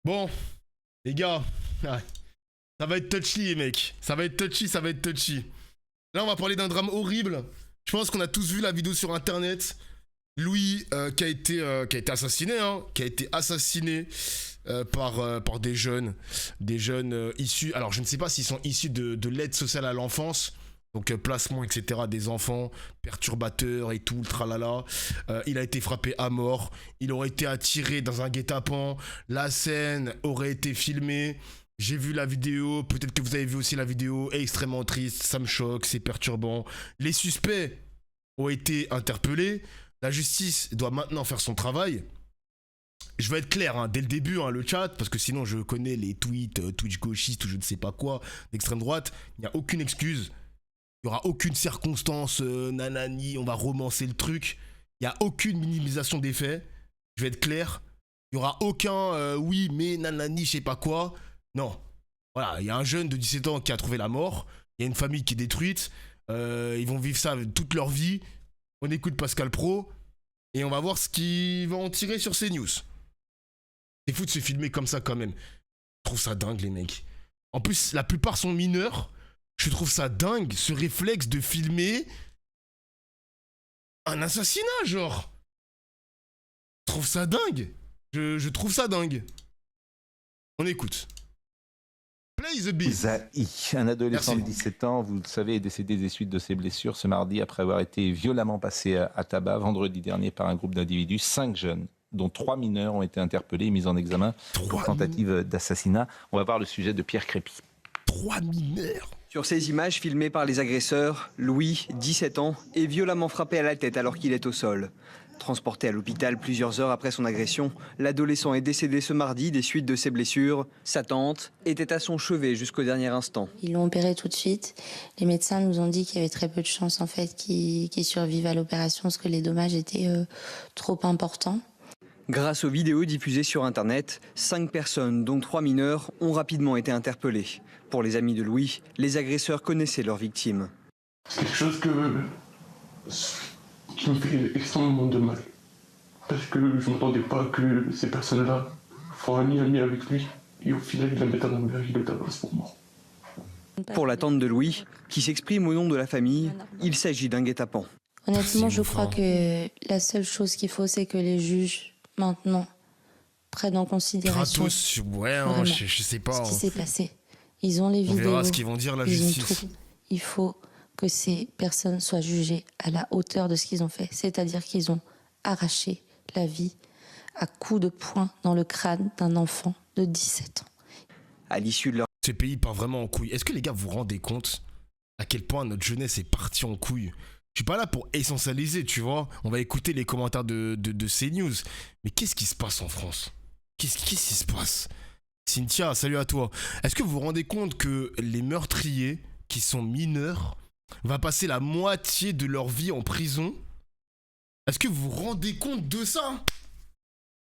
Bon, les gars, ouais, ça va être touchy, les mecs. Ça va être touchy, ça va être touchy. Là, on va parler d'un drame horrible. Je pense qu'on a tous vu la vidéo sur internet. Louis qui a été assassiné, hein, qui a été assassiné par des jeunes issus. Alors, je ne sais pas s'ils sont issus de l'aide sociale à l'enfance. Donc placement, etc. des enfants, perturbateurs et tout, le tralala. Il a été frappé à mort. Il aurait été attiré dans un guet-apens. La scène aurait été filmée. J'ai vu la vidéo. Peut-être que vous avez vu aussi la vidéo. Extrêmement triste. Ça me choque. C'est perturbant. Les suspects ont été interpellés. La justice doit maintenant faire son travail. Je vais être clair, hein, dès le début, hein, le chat, parce que sinon je connais les tweets, Twitch gauchistes ou je ne sais pas quoi, d'extrême droite. Il n'y a aucune excuse. Il n'y aura aucune circonstance, nanani, on va romancer le truc. Il n'y a aucune minimisation des faits. Je vais être clair. Il n'y aura aucun oui, mais nanani, je sais pas quoi. Non. Voilà, il y a un jeune de 17 ans qui a trouvé la mort. Il y a une famille qui est détruite. Ils vont vivre ça toute leur vie. On écoute Pascal Pro. Et on va voir ce qu'ils vont en tirer sur ces news. C'est fou de se filmer comme ça quand même. Je trouve ça dingue, les mecs. En plus, la plupart sont mineurs. Je trouve ça dingue, ce réflexe de filmer un assassinat, genre. Je trouve ça dingue. Je trouve ça dingue. On écoute. Play the beat. Zahi, un adolescent Merci. de 17 ans, vous le savez, est décédé des suites de ses blessures ce mardi après avoir été violemment passé à tabac vendredi dernier par un groupe d'individus. 5 jeunes, dont 3 mineurs, ont été interpellés et mis en examen pour tentative d'assassinat. On va voir le sujet de Pierre Crépy. 3 mineurs. Sur ces images filmées par les agresseurs, Louis, 17 ans, est violemment frappé à la tête alors qu'il est au sol. Transporté à l'hôpital plusieurs heures après son agression, l'adolescent est décédé ce mardi des suites de ses blessures. Sa tante était à son chevet jusqu'au dernier instant. Ils l'ont opéré tout de suite. Les médecins nous ont dit qu'il y avait très peu de chances en fait qu'il survive à l'opération parce que les dommages étaient trop importants. Grâce aux vidéos diffusées sur Internet, 5 personnes, dont 3 mineurs, ont rapidement été interpellées. Pour les amis de Louis, les agresseurs connaissaient leurs victimes. C'est quelque chose qui me fait extrêmement de mal. Parce que je ne m'attendais pas que ces personnes-là font ami avec lui. Et au final, il la mettent à l'envers, il le tabasse pour mort. Pour la tante de Louis, qui s'exprime au nom de la famille, il s'agit d'un guet-apens. Honnêtement, C'est je ouf, crois hein. que la seule chose qu'il faut, c'est que les juges, maintenant, prennent en considération Kratos, ouais, hein, vraiment je sais pas. ce qui Hein. s'est passé. Ils ont les On vidéos, verra ce qu'ils vont dire, la ils ont justice. tout. Il faut que ces personnes soient jugées à la hauteur de ce qu'ils ont fait. C'est-à-dire qu'ils ont arraché la vie à coups de poing dans le crâne d'un enfant de 17 ans. À l'issue de leur Ce pays part vraiment en couille. Est-ce que les gars vous vous rendez compte à quel point notre jeunesse est partie en couille? Je suis pas là pour essentialiser, tu vois. On va écouter les commentaires de CNews. Mais qu'est-ce qui se passe en France? Qu'est-ce qui se passe? Cynthia, salut à toi. Est-ce que vous vous rendez compte que les meurtriers qui sont mineurs vont passer la moitié de leur vie en prison? Est-ce que vous vous rendez compte de ça?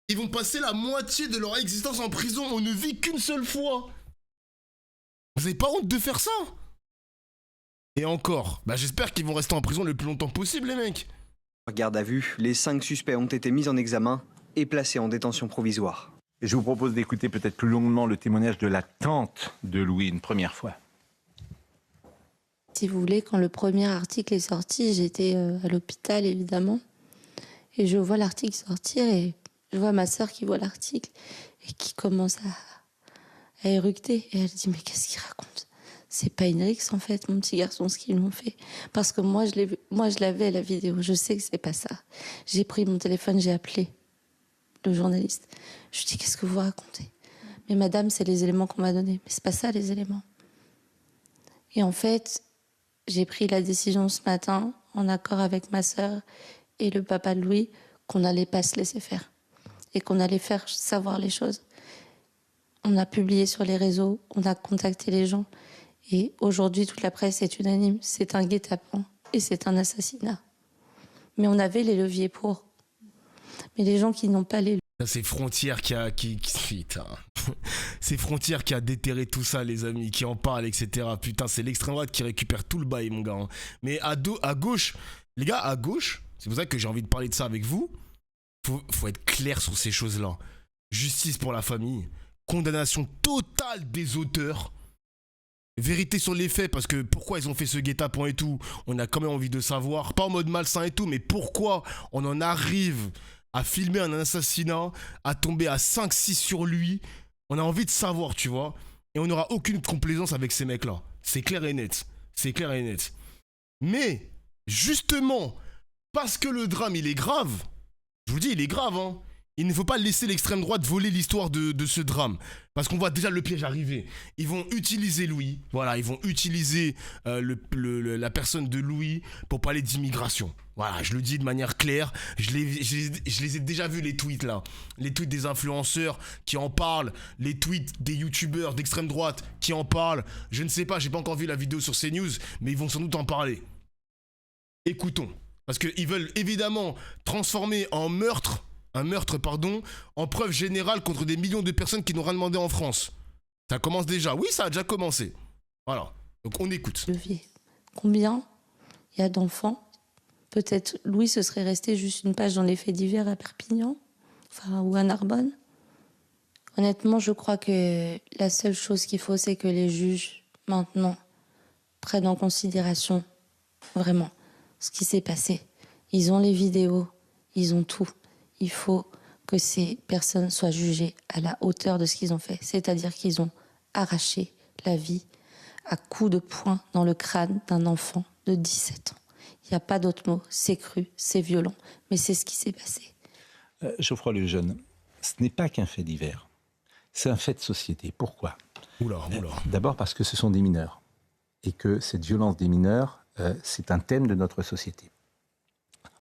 Ils vont passer la moitié de leur existence en prison. On ne vit qu'une seule fois. Vous avez pas honte de faire ça? Et encore, bah j'espère qu'ils vont rester en prison le plus longtemps possible, les mecs. garde à vue, les 5 suspects ont été mis en examen et placés en détention provisoire. Et je vous propose d'écouter peut-être plus longuement le témoignage de la tante de Louis une première fois. Si vous voulez, quand le premier article est sorti, j'étais à l'hôpital, évidemment. Et je vois l'article sortir et je vois ma sœur qui voit l'article et qui commence à éructer. Et elle dit, mais qu'est-ce qu'il raconte? C'est pas une rixe, en fait, mon petit garçon, ce qu'ils m'ont fait. Parce que moi, je l'avais, la vidéo. Je sais que c'est pas ça. J'ai pris mon téléphone, j'ai appelé le journaliste. Je lui dis, qu'est-ce que vous racontez? Mais madame, c'est les éléments qu'on m'a donnés. Mais c'est pas ça, les éléments. Et en fait, j'ai pris la décision ce matin, en accord avec ma sœur et le papa de Louis, qu'on n'allait pas se laisser faire. Et qu'on allait faire savoir les choses. On a publié sur les réseaux, on a contacté les gens. Et aujourd'hui, toute la presse est unanime. C'est un guet-apens et c'est un assassinat. Mais on avait les leviers pour. Mais les gens qui n'ont pas les leviers... C'est Frontière putain. C'est Frontière qui a déterré tout ça, les amis, qui en parle, etc. Putain, c'est l'extrême droite qui récupère tout le bail, mon gars. Hein. Mais à gauche, les gars, à gauche, c'est pour ça que j'ai envie de parler de ça avec vous. Faut être clair sur ces choses-là. Justice pour la famille. condamnation totale des auteurs. Vérité sur les faits, parce que pourquoi ils ont fait ce guet-apens et tout, on a quand même envie de savoir, pas en mode malsain et tout, mais pourquoi on en arrive à filmer un assassinat, à tomber à 5-6 sur lui, on a envie de savoir, tu vois, et on n'aura aucune complaisance avec ces mecs-là, c'est clair et net, c'est clair et net. Mais, justement, parce que le drame il est grave, je vous dis il est grave, hein, il ne faut pas laisser l'extrême droite voler l'histoire de ce drame. Parce qu'on voit déjà le piège arriver. Ils vont utiliser Louis. Voilà, ils vont utiliser la personne de Louis pour parler d'immigration. Voilà, je le dis de manière claire. Je les ai déjà vus, les tweets là. Les tweets des influenceurs qui en parlent. Les tweets des youtubeurs d'extrême droite qui en parlent. Je ne sais pas, j'ai pas encore vu la vidéo sur CNews, mais ils vont sans doute en parler. Écoutons. Parce qu'ils veulent évidemment transformer un meurtre, en preuve générale contre des millions de personnes qui n'ont rien demandé en France. Ça commence déjà. Oui, ça a déjà commencé. Voilà. Donc on écoute. Levier. Combien il y a d'enfants? Peut-être Louis, ce serait resté juste une page dans les faits divers à Perpignan, enfin, ou à Narbonne. Honnêtement, je crois que la seule chose qu'il faut, c'est que les juges, maintenant, prennent en considération vraiment ce qui s'est passé. Ils ont les vidéos, ils ont tout. Il faut que ces personnes soient jugées à la hauteur de ce qu'ils ont fait. C'est-à-dire qu'ils ont arraché la vie à coups de poing dans le crâne d'un enfant de 17 ans. Il n'y a pas d'autre mot. C'est cru, c'est violent, mais c'est ce qui s'est passé. Geoffroy Lejeune, ce n'est pas qu'un fait divers. C'est un fait de société. Pourquoi ? Oula. D'abord parce que ce sont des mineurs. Et que cette violence des mineurs, c'est un thème de notre société.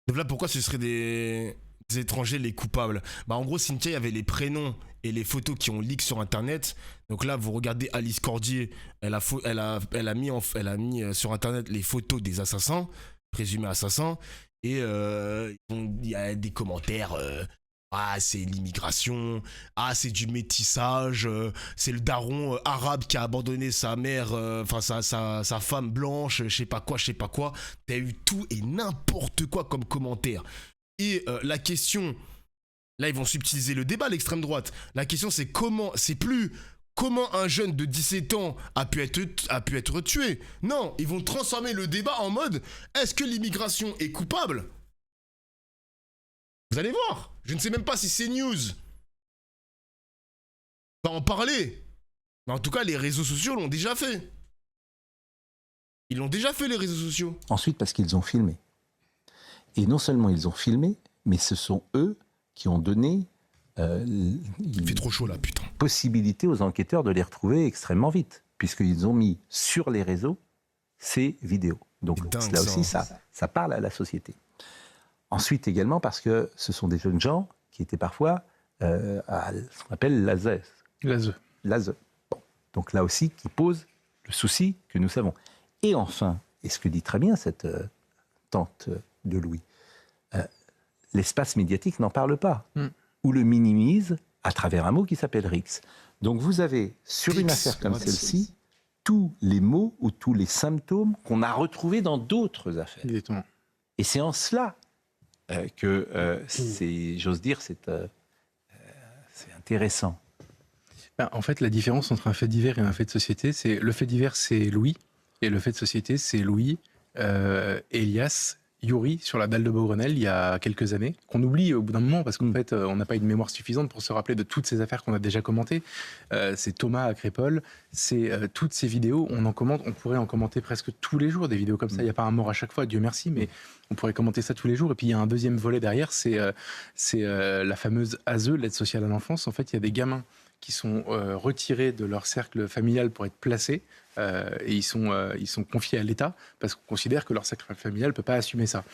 Donc là, pourquoi ce seraient des étrangers les coupables? Bah en gros, Cynthia, il y avait les prénoms et les photos qui ont leak sur internet. Donc là, vous regardez Alice Cordier, elle a mis sur internet les photos des assassins, présumés assassins, et il y a des commentaires. Ah, c'est l'immigration, ah, c'est du métissage, c'est le daron arabe qui a abandonné sa mère, enfin sa femme blanche, je sais pas quoi. T'as eu tout et n'importe quoi comme commentaire. Et la question, là ils vont subtiliser le débat, l'extrême droite. La question c'est comment un jeune de 17 ans a pu être tué. Non, ils vont transformer le débat en mode, est-ce que l'immigration est coupable ? Vous allez voir, je ne sais même pas si CNews va en parler. Mais en tout cas, les réseaux sociaux l'ont déjà fait. Ils l'ont déjà fait, les réseaux sociaux. Ensuite, parce qu'ils ont filmé. Et non seulement ils ont filmé, mais ce sont eux qui ont donné Il fait trop chaud là, putain. Possibilité aux enquêteurs de les retrouver extrêmement vite, puisqu'ils ont mis sur les réseaux ces vidéos. Donc dingue, là aussi, ça parle à la société. Ensuite également parce que ce sont des jeunes gens qui étaient parfois à ce qu'on appelle l'ASE. Bon. Donc là aussi, qui pose le souci que nous savons. Et enfin, et ce que dit très bien cette tante de Louis, l'espace médiatique n'en parle pas, ou le minimise à travers un mot qui s'appelle Rix. Donc vous avez, sur une affaire comme celle-ci, tous les mots ou tous les symptômes qu'on a retrouvés dans d'autres affaires. Exactement. Et c'est en cela que, j'ose dire, c'est intéressant. Ben, en fait, la différence entre un fait divers et un fait de société, c'est le fait divers, c'est Louis, et le fait de société, c'est Louis, Elias, Yuri sur la dalle de Beaugrenelle il y a quelques années, qu'on oublie au bout d'un moment parce qu'en fait on n'a pas une mémoire suffisante pour se rappeler de toutes ces affaires qu'on a déjà commentées. C'est Thomas à Crépol, c'est toutes ces vidéos, on pourrait en commenter presque tous les jours des vidéos comme ça. Il n'y a pas un mort à chaque fois, Dieu merci, mais on pourrait commenter ça tous les jours. Et puis il y a un deuxième volet derrière, c'est la fameuse ASE, l'aide sociale à l'enfance. En fait, il y a des gamins qui sont retirés de leur cercle familial pour être placés. Et ils sont confiés à l'État parce qu'on considère que leur cercle familial ne peut pas assumer ça.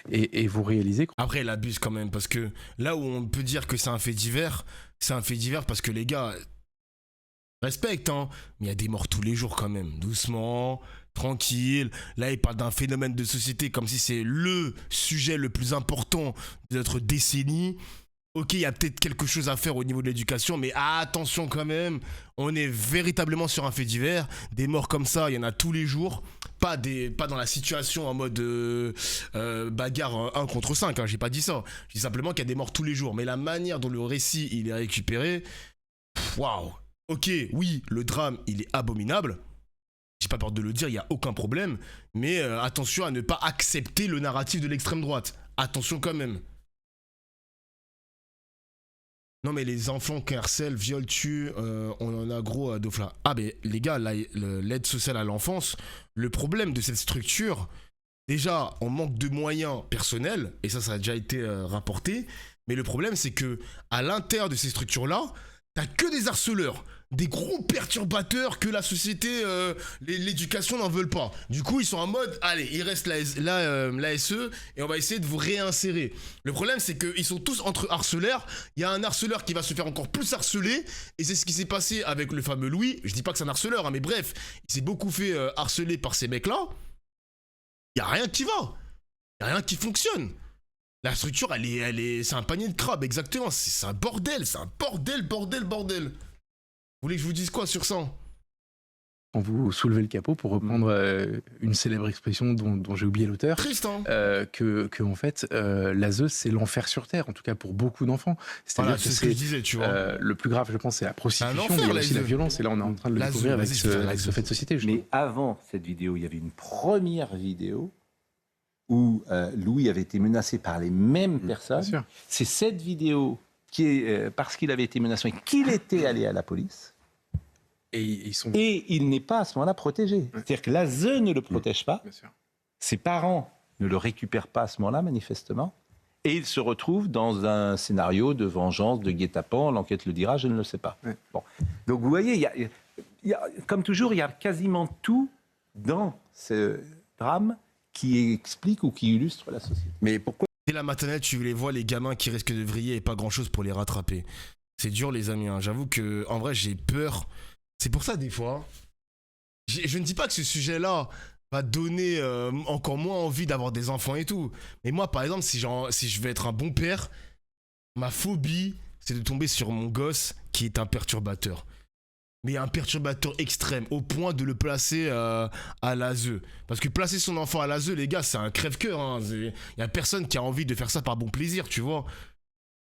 Et vous réalisez... Après, elle abuse quand même, parce que là où on peut dire que c'est un fait divers parce que les gars respectent, hein, mais il y a des morts tous les jours quand même. Doucement, tranquille. Là, il parle d'un phénomène de société comme si c'est le sujet le plus important de notre décennie. Ok, il y a peut-être quelque chose à faire au niveau de l'éducation, mais attention quand même, on est véritablement sur un fait divers. Des morts comme ça, il y en a tous les jours. Pas dans la situation en mode bagarre 1 contre 5, hein, j'ai pas dit ça. Je dis simplement qu'il y a des morts tous les jours. Mais la manière dont le récit il est récupéré, waouh. Ok, oui, le drame, il est abominable. J'ai pas peur de le dire, il n'y a aucun problème. Mais attention à ne pas accepter le narratif de l'extrême droite. Attention quand même. Non mais les enfants qui harcèlent, violent, tuent, on en a gros à Dofla. Ah mais les gars, l'aide sociale à l'enfance, le problème de cette structure, déjà on manque de moyens personnels, et ça a déjà été rapporté, mais le problème c'est que à l'intérieur de ces structures-là, t'as que des harceleurs, des gros perturbateurs que la société, l'éducation n'en veulent pas. Du coup, ils sont en mode, allez, il reste l'ASE et on va essayer de vous réinsérer. Le problème, c'est qu'ils sont tous entre harceleurs. Il y a un harceleur qui va se faire encore plus harceler. Et c'est ce qui s'est passé avec le fameux Louis. Je dis pas que c'est un harceleur, hein, mais bref, il s'est beaucoup fait harceler par ces mecs-là. Il y a rien qui va. Il y a rien qui fonctionne. La structure, c'est un panier de crabes, exactement. C'est un bordel, bordel. Vous voulez que je vous dise quoi sur ça? Quand vous soulevez le capot, pour reprendre une célèbre expression dont j'ai oublié l'auteur, triste, hein. que en fait, l'ASE, c'est l'enfer sur Terre, en tout cas pour beaucoup d'enfants. C'est-à-dire Voilà, c'est ce que je disais, tu vois. Le plus grave, je pense, c'est la prostitution, enfer, mais il y a aussi l'ASE. la violence, et là, on est en train de le L'ASE, découvrir avec vas-y, ce fait de société. justement. Mais avant cette vidéo, il y avait une première vidéo où Louis avait été menacé par les mêmes personnes. Bien sûr. C'est cette vidéo qui est, parce qu'il avait été menacé, qu'il était allé à la police. Et ils sont... Et il n'est pas à ce moment-là protégé. C'est-à-dire que l'ASE ne le protège pas. Bien sûr. Ses parents ne le récupèrent pas à ce moment-là, manifestement. Et il se retrouve dans un scénario de vengeance, de guet-apens. L'enquête le dira, je ne le sais pas. Ouais. Bon. Donc vous voyez, comme toujours, il y a quasiment tout dans ce drame qui explique ou qui illustre la société. Mais pourquoi Dès la maternelle, tu les vois, les gamins qui risquent de vriller et pas grand-chose pour les rattraper. C'est dur, les amis. Hein. J'avoue que, en vrai, j'ai peur. C'est pour ça, des fois, je ne dis pas que ce sujet-là va donner encore moins envie d'avoir des enfants et tout. Mais moi, par exemple, si je veux être un bon père, ma phobie, c'est de tomber sur mon gosse qui est un perturbateur. Mais un perturbateur extrême, au point de le placer à l'ASE. Parce que placer son enfant à l'ASE, les gars, c'est un crève-cœur. Hein. Il n'y a personne qui a envie de faire ça par bon plaisir, tu vois.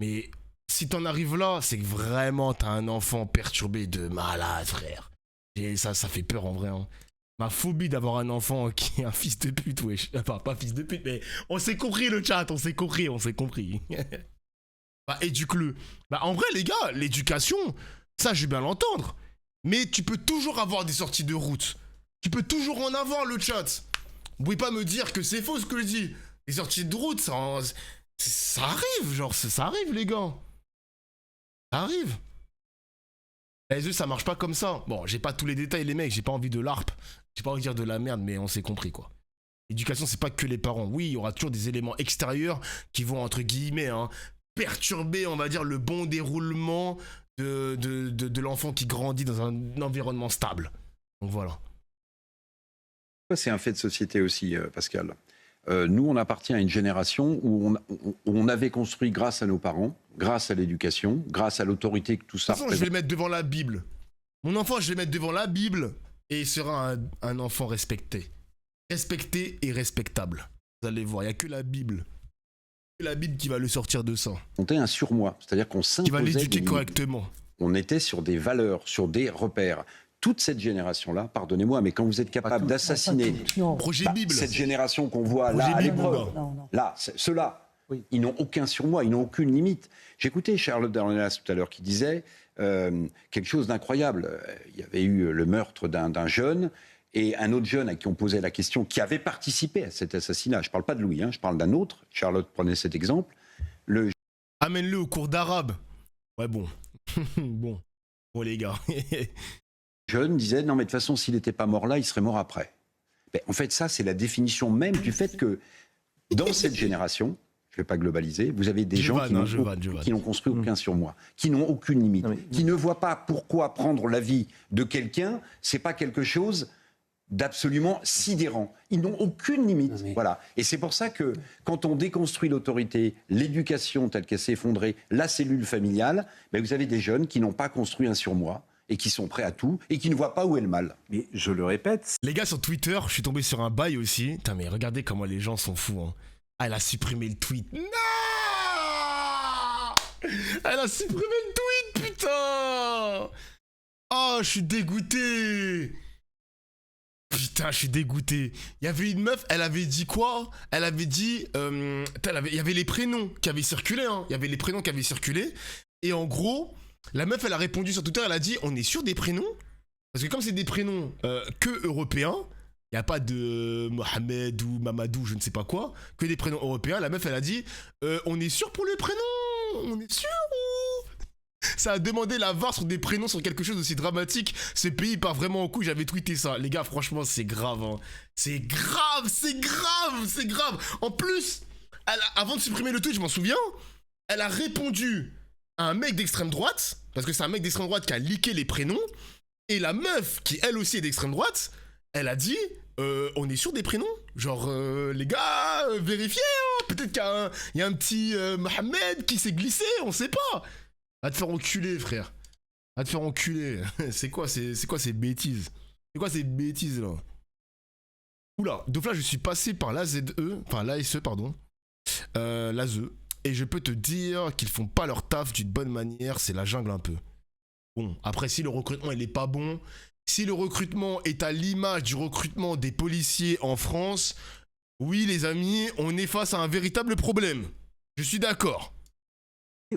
Mais si t'en arrives là, c'est que vraiment t'as un enfant perturbé de malade, frère. Et ça fait peur en vrai. Hein. Ma phobie d'avoir un enfant qui est un fils de pute, wesh. Enfin, pas fils de pute, mais on s'est compris le chat, on s'est compris. Bah, éduque-le. Bah, en vrai, les gars, l'éducation, ça, je vais bien l'entendre. Mais tu peux toujours avoir des sorties de route. Tu peux toujours en avoir, le chat. Vous pouvez pas me dire que c'est faux ce que je dis. Les sorties de route, ça arrive, genre, ça arrive, les gars. Ça arrive. Les œufs, ça marche pas comme ça. Bon, j'ai pas tous les détails, les mecs, j'ai pas envie de l'ARP. J'ai pas envie de dire de la merde, mais on s'est compris, quoi. L'éducation, c'est pas que les parents. Oui, il y aura toujours des éléments extérieurs qui vont, entre guillemets, hein, perturber, on va dire, le bon déroulement de l'enfant qui grandit dans un environnement stable. Donc voilà. c'est un fait de société aussi, Pascal. Nous, on appartient à une génération où on avait construit grâce à nos parents, grâce à l'éducation, grâce à l'autorité que tout ça De toute façon, je vais le mettre devant la Bible. Mon enfant, je vais le mettre devant la Bible et il sera un enfant respecté. Respecté et respectable. Vous allez voir, il n'y a que la Bible. La Bible qui va le sortir de ça. On était un surmoi, c'est-à-dire qu'on Qui s'imposait va des l'éduquer limites. correctement. On était sur des valeurs, sur des repères. Toute cette génération-là, pardonnez-moi, mais quand vous êtes capable d'assassiner Projet Bible. cette génération qu'on voit Projet là à Bible, l'épreuve, Bouba. là, ceux-là, ils n'ont aucun surmoi, ils n'ont aucune limite. J'écoutais Charlotte Dornelas tout à l'heure qui disait quelque chose d'incroyable. Il y avait eu le meurtre d'un jeune et un autre jeune à qui on posait la question, qui avait participé à cet assassinat. Je ne parle pas de Louis, hein, je parle d'un autre. Charlotte prenait cet exemple. Amène-le au cours d'arabe. Ouais, bon. Bon les gars. Jeune disait, non mais de toute façon, s'il n'était pas mort là, il serait mort après. Ben, en fait, ça, c'est la définition même du fait que dans cette génération, je ne vais pas globaliser, vous avez des gens qui n'ont construit aucun surmoi, qui n'ont aucune limite, qui ne voient pas pourquoi prendre la vie de quelqu'un, c'est pas quelque chose d'absolument sidérant. Ils n'ont aucune limite. Voilà. Et c'est pour ça que quand on déconstruit l'autorité, l'éducation telle qu'elle s'est effondrée, la cellule familiale, ben vous avez des jeunes qui n'ont pas construit un surmoi et qui sont prêts à tout et qui ne voient pas où est le mal. Mais je le répète. Les gars, sur Twitter, je suis tombé sur un bail aussi. Putain, mais regardez comment les gens sont fous. Hein. Ah, elle a supprimé le tweet. Non! Elle a supprimé le tweet, putain! Oh, je suis dégoûté. Putain, je suis dégoûté. Il y avait une meuf, elle avait dit quoi? Elle avait dit... il y avait les prénoms qui avaient circulé, hein. Il y avait les prénoms qui avaient circulé. Et en gros, la meuf, elle a répondu sur Twitter, elle a dit, on est sûr des prénoms? Parce que comme c'est des prénoms que européens, il n'y a pas de Mohamed ou Mamadou, je ne sais pas quoi, que des prénoms européens, la meuf, elle a dit, on est sûr pour les prénoms? On est sûr ou... Ça a demandé la VAR sur des prénoms sur quelque chose aussi dramatique. Ce pays part vraiment en couille. J'avais tweeté ça. Les gars, franchement, c'est grave. Hein. C'est grave, c'est grave, c'est grave. En plus, avant de supprimer le tweet, je m'en souviens, elle a répondu à un mec d'extrême droite, parce que c'est un mec d'extrême droite qui a leaké les prénoms, et la meuf, qui elle aussi est d'extrême droite, elle a dit, on est sûr des prénoms? Genre, les gars, vérifiez, hein. Peut-être qu'il y a un petit Mohamed qui s'est glissé, on sait pas. Va te faire enculer, frère. Va te faire enculer. C'est quoi ces bêtises? C'est quoi ces bêtises, là? Oula, donc là, je suis passé par l'ASE, enfin l'ASE, pardon. L'ASE. Et je peux te dire qu'ils font pas leur taf d'une bonne manière, c'est la jungle un peu. Bon, après, si le recrutement, il est pas bon, si le recrutement est à l'image du recrutement des policiers en France, oui, les amis, on est face à un véritable problème. Je suis d'accord.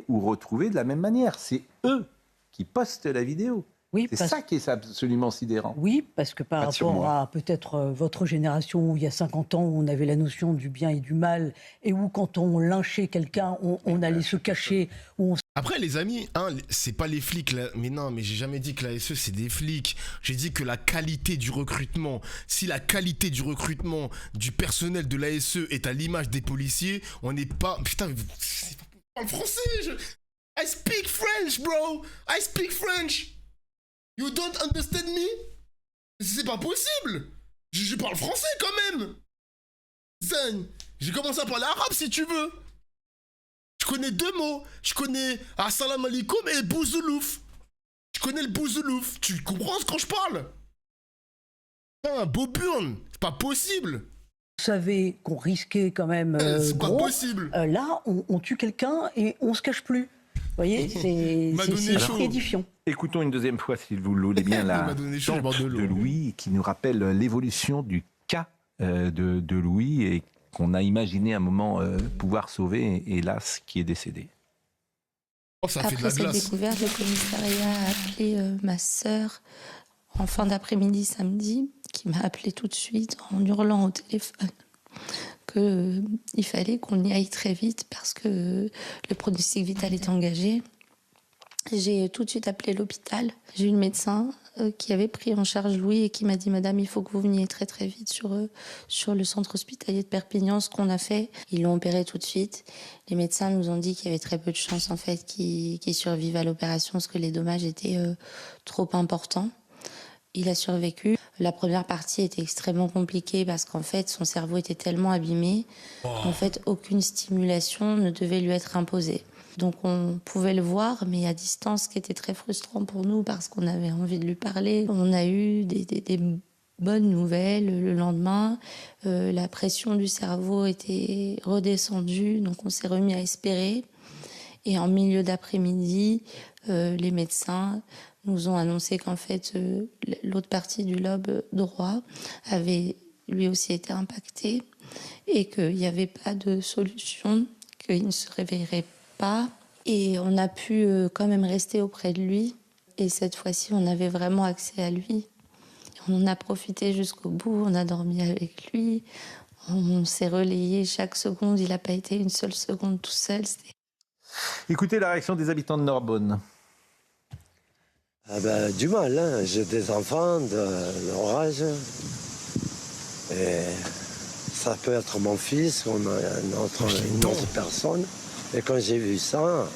Ou retrouver de la même manière. C'est eux qui postent la vidéo. Oui, c'est ça qui est absolument sidérant. Oui, parce que par rapport à peut-être votre génération où il y a 50 ans, où on avait la notion du bien et du mal, et où quand on lynchait quelqu'un, on allait se cacher. Après, les amis, hein, c'est pas les flics, là. Mais non, mais j'ai jamais dit que la SE, c'est des flics. J'ai dit que la qualité du recrutement, si la qualité du recrutement du personnel de la SE est à l'image des policiers, on n'est pas... Putain, en français, I speak French, bro. I speak French. You don't understand me? C'est pas possible. Je parle français quand même. Zen, j'ai commencé à parler arabe si tu veux. Je connais 2 mots. Je connais Assalamu alaikum et Bouzoulouf. Je connais le Bouzoulouf. Tu comprends quand je parle? Putain, Boburn, c'est pas possible. Vous savez qu'on risquait quand même c'est gros. Pas possible. Là, on tue quelqu'un et on se cache plus. Vous voyez, c'est édifiant. Écoutons une deuxième fois, si vous le voulez bien, la tante de Louis, qui nous rappelle l'évolution du cas de Louis et qu'on a imaginé à un moment pouvoir sauver, et hélas, qui est décédé. Oh, ça Après fait de la cette glace. découverte, le commissariat a appelé ma sœur en fin d'après-midi samedi, qui m'a appelé tout de suite en hurlant au téléphone qu'il fallait qu'on y aille très vite parce que le pronostic vital était engagé. J'ai tout de suite appelé l'hôpital. J'ai eu le médecin qui avait pris en charge Louis et qui m'a dit « Madame, il faut que vous veniez très très vite sur le centre hospitalier de Perpignan », ce qu'on a fait. Ils l'ont opéré tout de suite. Les médecins nous ont dit qu'il y avait très peu de chances en fait qu'il survive à l'opération parce que les dommages étaient trop importants. Il a survécu. La première partie était extrêmement compliquée parce qu'en fait, son cerveau était tellement abîmé qu'en fait, aucune stimulation ne devait lui être imposée. Donc on pouvait le voir, mais à distance, ce qui était très frustrant pour nous parce qu'on avait envie de lui parler. On a eu des bonnes nouvelles le lendemain. La pression du cerveau était redescendue, donc on s'est remis à espérer. Et en milieu d'après-midi, les médecins nous ont annoncé qu'en fait, l'autre partie du lobe droit avait lui aussi été impactée et qu'il n'y avait pas de solution, qu'il ne se réveillerait pas. Et on a pu quand même rester auprès de lui. Et cette fois-ci, on avait vraiment accès à lui. On en a profité jusqu'au bout, on a dormi avec lui. On s'est relayé chaque seconde, il n'a pas été une seule seconde tout seul. Écoutez la réaction des habitants de Narbonne. Ah ben, du mal, hein. J'ai des enfants de leur âge. Et ça peut être mon fils ou une autre personne. Et quand j'ai vu ça,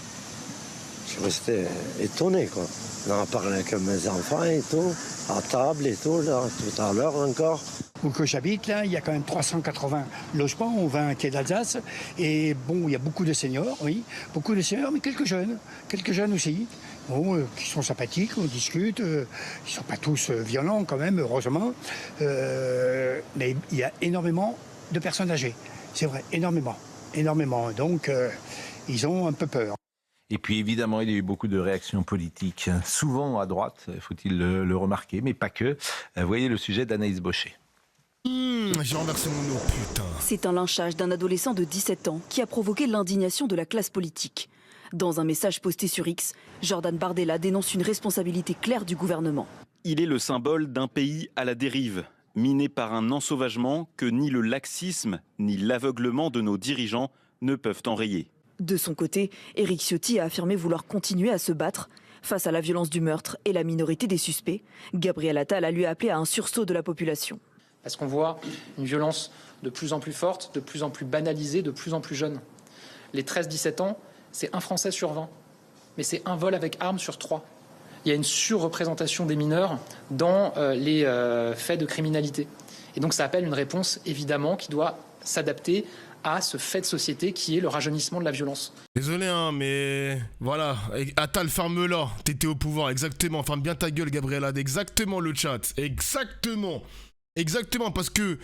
je suis resté étonné, quoi. On en a parlé avec mes enfants et tout, à table et tout, là, tout à l'heure encore. Où que j'habite, là, il y a quand même 380 logements au 20 quai d'Alsace. Et bon, il y a beaucoup de seniors, oui, beaucoup de seniors, mais quelques jeunes aussi. Bon, qui sont sympathiques, on discute, ils ne sont pas tous violents quand même, heureusement. Mais il y a énormément de personnes âgées, c'est vrai, énormément. Donc, ils ont un peu peur. Et puis évidemment, il y a eu beaucoup de réactions politiques, souvent à droite, faut-il le remarquer, mais pas que. Voyez le sujet d'Anaïs Baucher. J'ai renversé mon eau, putain. C'est un lynchage d'un adolescent de 17 ans qui a provoqué l'indignation de la classe politique. Dans un message posté sur X, Jordan Bardella dénonce une responsabilité claire du gouvernement. Il est le symbole d'un pays à la dérive, miné par un ensauvagement que ni le laxisme ni l'aveuglement de nos dirigeants ne peuvent enrayer. De son côté, Éric Ciotti a affirmé vouloir continuer à se battre. Face à la violence du meurtre et la minorité des suspects, Gabriel Attal a lui appelé à un sursaut de la population. Parce qu'on voit une violence de plus en plus forte, de plus en plus banalisée, de plus en plus jeune. Les 13-17 ans, c'est un Français sur 20. Mais c'est un vol avec arme sur 3. Il y a une surreprésentation des mineurs dans les faits de criminalité. Et donc ça appelle une réponse, évidemment, qui doit s'adapter à ce fait de société qui est le rajeunissement de la violence. Désolé, hein, mais voilà. Attal, ferme-la. T'étais au pouvoir, exactement. Ferme bien ta gueule, Gabriel Ad. Exactement, le chat. Exactement. Exactement, parce que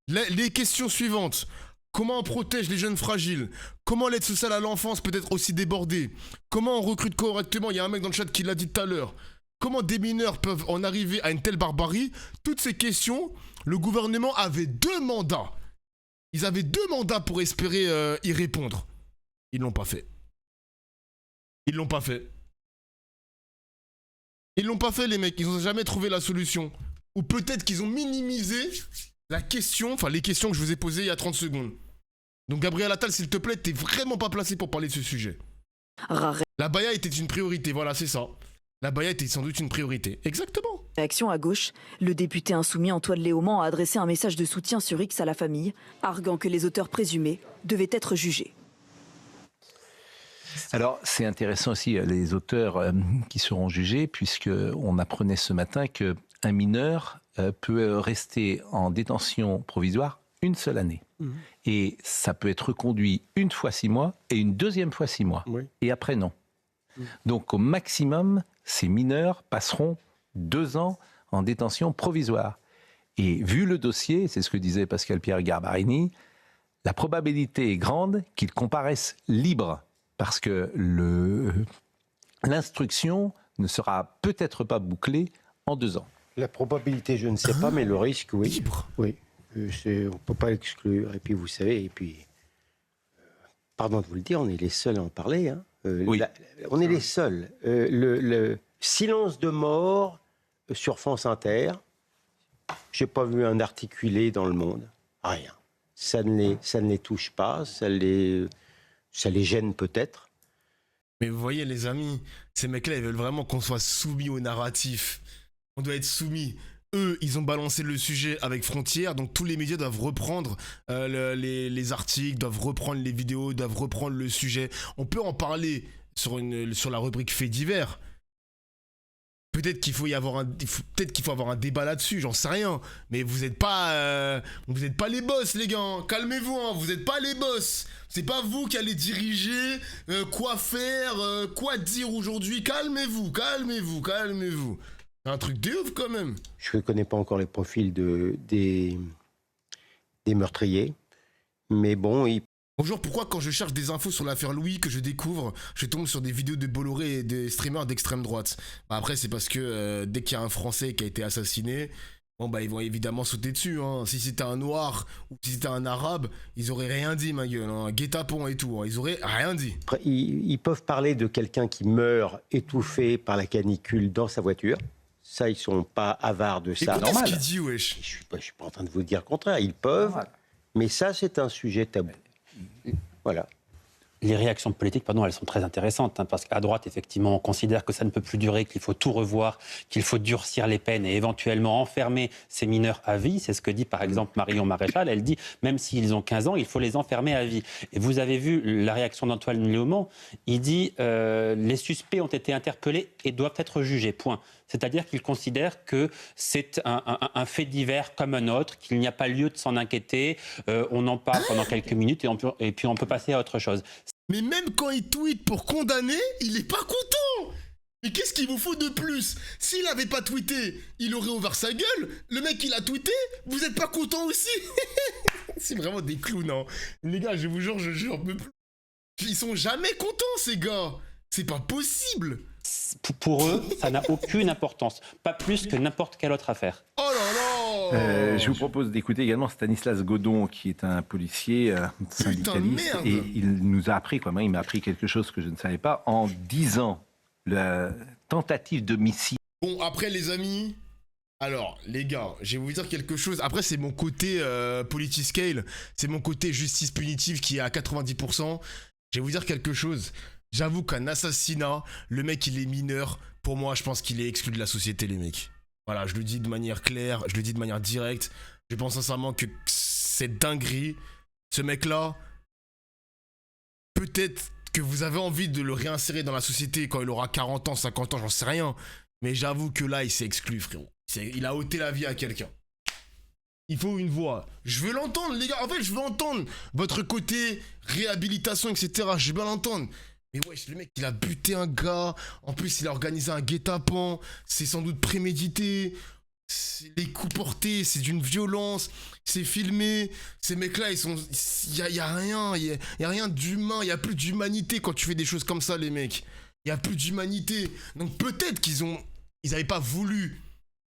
les questions suivantes. Comment on protège les jeunes fragiles? Comment l'aide sociale à l'enfance peut être aussi débordée? Comment on recrute correctement? Il y a un mec dans le chat qui l'a dit tout à l'heure. Comment des mineurs peuvent en arriver à une telle barbarie? Toutes ces questions, le gouvernement avait 2 mandats. Ils avaient 2 mandats pour espérer y répondre. Ils l'ont pas fait. Ils l'ont pas fait. Ils l'ont pas fait, les mecs. Ils n'ont jamais trouvé la solution. Ou peut-être qu'ils ont minimisé la question, enfin les questions que je vous ai posées il y a 30 secondes. Donc Gabriel Attal, s'il te plaît, t'es vraiment pas placé pour parler de ce sujet. La baya était une priorité, voilà, c'est ça. La baya était sans doute une priorité. Exactement. Réaction à gauche, le député insoumis Antoine Léaumont a adressé un message de soutien sur X à la famille, arguant que les auteurs présumés devaient être jugés. Alors, c'est intéressant aussi les auteurs qui seront jugés, puisqu'on apprenait ce matin qu'un mineur peut rester en détention provisoire une seule année. Et ça peut être reconduit une fois 6 mois et une deuxième fois 6 mois. Oui. Et après, non. Donc, au maximum, ces mineurs passeront 2 ans en détention provisoire. Et vu le dossier, c'est ce que disait Pascal-Pierre Garbarini, la probabilité est grande qu'ils comparaissent libres. Parce que l'instruction ne sera peut-être pas bouclée en 2 ans. La probabilité, je ne sais pas, mais le risque, oui. Libre. Oui, on ne peut pas l'exclure. Et puis, vous savez, pardon de vous le dire, on est les seuls à en parler. Hein. Oui. On est les seuls. Le silence de mort sur France Inter, je n'ai pas vu un articulé dans le monde. Rien. Ça ne les touche pas, ça les gêne peut-être. Mais vous voyez les amis, ces mecs-là, ils veulent vraiment qu'on soit soumis au narratif. On doit être soumis. Eux, ils ont balancé le sujet avec Frontières, donc tous les médias doivent reprendre les articles, doivent reprendre les vidéos, doivent reprendre le sujet. On peut en parler sur la rubrique faits divers. Peut-être qu'il faut avoir un débat là-dessus, j'en sais rien. Mais vous n'êtes pas les boss, les gars. Calmez-vous, hein. Vous n'êtes pas les boss. C'est pas vous qui allez diriger quoi faire, quoi dire aujourd'hui. Calmez-vous. C'est un truc de ouf quand même. Je ne connais pas encore les profils des meurtriers. Mais bon, Bonjour, pourquoi quand je cherche des infos sur l'affaire Louis que je découvre, je tombe sur des vidéos de Bolloré et des streamers d'extrême droite? Après, c'est parce que dès qu'il y a un Français qui a été assassiné, ils vont évidemment sauter dessus. Hein. Si c'était un Noir ou si c'était un Arabe, ils auraient rien dit, ma gueule. Hein. Guet-apens et tout, hein. Ils auraient rien dit. Après, ils peuvent parler de quelqu'un qui meurt étouffé par la canicule dans sa voiture. Ça, ils sont pas avares de ça. Qu'est-ce qu'il dit, wesh? Je suis pas en train de vous dire le contraire. Ils peuvent, mais ça, c'est un sujet tabou. Voilà. Les réactions politiques, elles sont très intéressantes, hein, parce qu'à droite, effectivement, on considère que ça ne peut plus durer, qu'il faut tout revoir, qu'il faut durcir les peines et éventuellement enfermer ces mineurs à vie. C'est ce que dit, par exemple, Marion Maréchal. Elle dit, même s'ils ont 15 ans, il faut les enfermer à vie. Et vous avez vu la réaction d'Antoine Léaumont. Il dit, les suspects ont été interpellés et doivent être jugés, point. C'est-à-dire qu'il considère que c'est un fait divers comme un autre, qu'il n'y a pas lieu de s'en inquiéter. On en parle pendant quelques minutes et puis on peut passer à autre chose. Mais même quand il tweet pour condamner, il est pas content. Mais qu'est-ce qu'il vous faut de plus? S'il avait pas tweeté, il aurait ouvert sa gueule. Le mec, il a tweeté, vous êtes pas content aussi? C'est vraiment des clowns, hein. Les gars, je vous jure, je jure. Ils sont jamais contents, ces gars. C'est pas possible. Pour eux, ça n'a aucune importance. Pas plus que n'importe quelle autre affaire. Oh là là. Je vous propose d'écouter également Stanislas Godon, qui est un policier syndicaliste. Putain, et il nous a appris, moi, il m'a appris quelque chose que je ne savais pas, en 10 ans, la tentative d'homicide. Bon, après, les amis... Alors, les gars, je vais vous dire quelque chose. Après, c'est mon côté politiscale, c'est mon côté justice punitive qui est à 90%. Je vais vous dire quelque chose. J'avoue qu'un assassinat, le mec, il est mineur. Pour moi, je pense qu'il est exclu de la société, les mecs. Voilà, je le dis de manière claire, je le dis de manière directe. Je pense sincèrement que c'est dinguerie. Ce mec-là, peut-être que vous avez envie de le réinsérer dans la société quand il aura 40 ans, 50 ans, j'en sais rien. Mais j'avoue que là, il s'est exclu, frérot. Il a ôté la vie à quelqu'un. Il faut une voix. Je veux l'entendre, les gars. En fait, je veux entendre votre côté réhabilitation, etc. Je veux bien l'entendre. Mais wesh, le mec, il a buté un gars. En plus, il a organisé un guet-apens. C'est sans doute prémédité. Les coups portés, c'est d'une violence. C'est filmé. Ces mecs-là, ils sont... Il y a rien. Il y a rien d'humain. Il y a plus d'humanité quand tu fais des choses comme ça, les mecs. Il y a plus d'humanité. Donc peut-être ils avaient pas voulu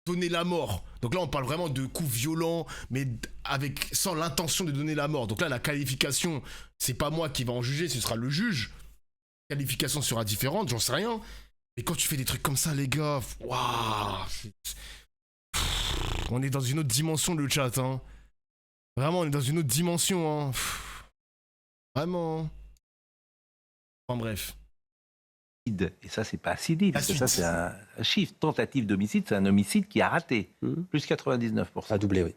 donner la mort. Donc là, on parle vraiment de coups violents, mais sans l'intention de donner la mort. Donc là, la qualification, c'est pas moi qui va en juger, ce sera le juge. La qualification sera différente, j'en sais rien. Mais quand tu fais des trucs comme ça, les gars, waouh, on est dans une autre dimension, le chat, hein. Vraiment, on est dans une autre dimension, hein. Vraiment. Enfin bref. Et ça, c'est pas acide, parce que ça, c'est un chiffre. Tentative d'homicide, c'est un homicide qui a raté. Plus 99%. Ça a doublé, oui.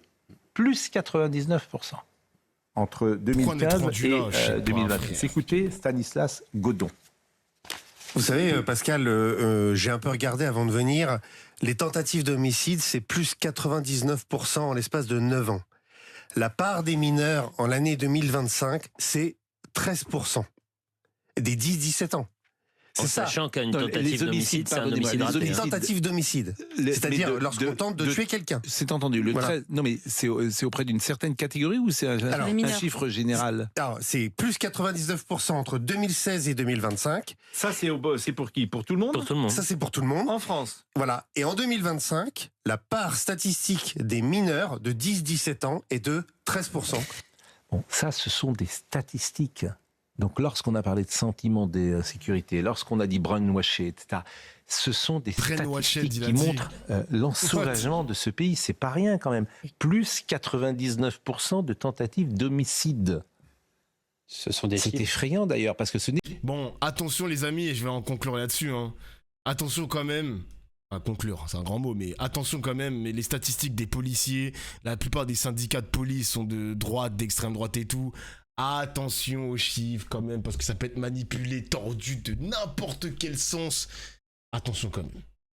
Plus 99%. Entre 2015 et 2026. Écoutez Stanislas Godon. Vous savez, Pascal, j'ai un peu regardé avant de venir. Les tentatives d'homicide, c'est plus 99% en l'espace de 9 ans. La part des mineurs en l'année 2025, c'est 13%. Des 10-17 ans. C'est ça. Sachant qu'une tentative d'homicide, c'est un homicide raté. Les tentatives d'homicide. C'est-à-dire lorsqu'on tente de tuer quelqu'un. C'est entendu. Le 13, non, mais c'est auprès d'une certaine catégorie ou c'est un chiffre général? Alors, c'est plus 99% entre 2016 et 2025. Ça, c'est pour qui? Pour tout le monde? Pour tout le monde. Ça, c'est pour tout le monde. En France. Voilà. Et en 2025, la part statistique des mineurs de 10-17 ans est de 13%. Bon, ça, ce sont des statistiques. Donc, lorsqu'on a parlé de sentiment de sécurité, lorsqu'on a dit brainwashé, etc., ce sont des statistiques qui montrent l'ensauvagement de ce pays. C'est pas rien quand même. Plus 99% de tentatives d'homicide. Ce sont des C'est effrayant d'ailleurs, parce que ce n'est... Bon, attention les amis, et je vais en conclure là-dessus. Hein. Attention quand même... Enfin, conclure, c'est un grand mot, mais attention quand même, mais les statistiques des policiers, la plupart des syndicats de police sont de droite, d'extrême droite et tout... Attention aux chiffres quand même, parce que ça peut être manipulé, tordu de n'importe quel sens. Attention quand même.